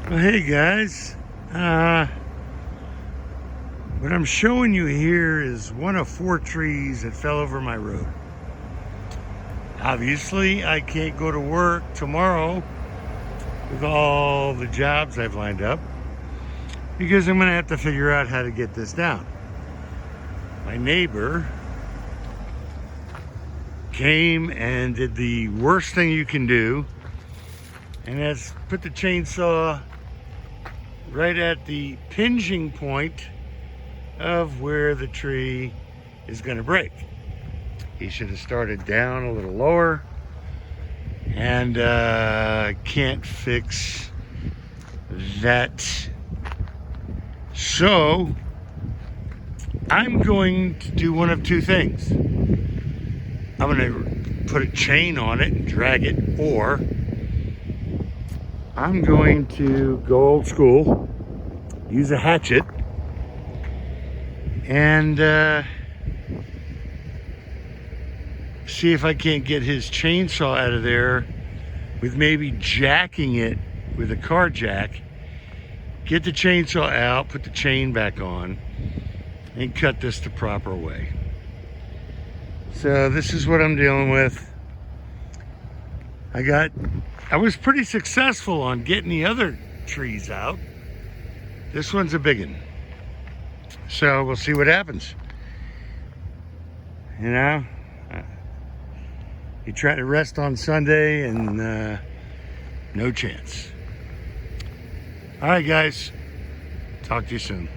Well, hey guys, what I'm showing you here is one of 4 trees that fell over my road. Obviously, I can't go to work tomorrow with all the jobs I've lined up because I'm going to have to figure out how to get this down. My neighbor came and did the worst thing you can do, and that's put the chainsaw right at the pinging point of where the tree is going to break. He should have started down a little lower, and can't fix that. So I'm going to do one of 2 things. I'm going to put a chain on it and drag it, or I'm going to go old school, use a hatchet, and see if I can't get his chainsaw out of there with maybe jacking it with a car jack. Get the chainsaw out, put the chain back on, and cut this the proper way. So this is what I'm dealing with. I was pretty successful on getting the other trees out. This one's a big one. So we'll see what happens. You know, you try to rest on Sunday and no chance. All right, guys. Talk to you soon.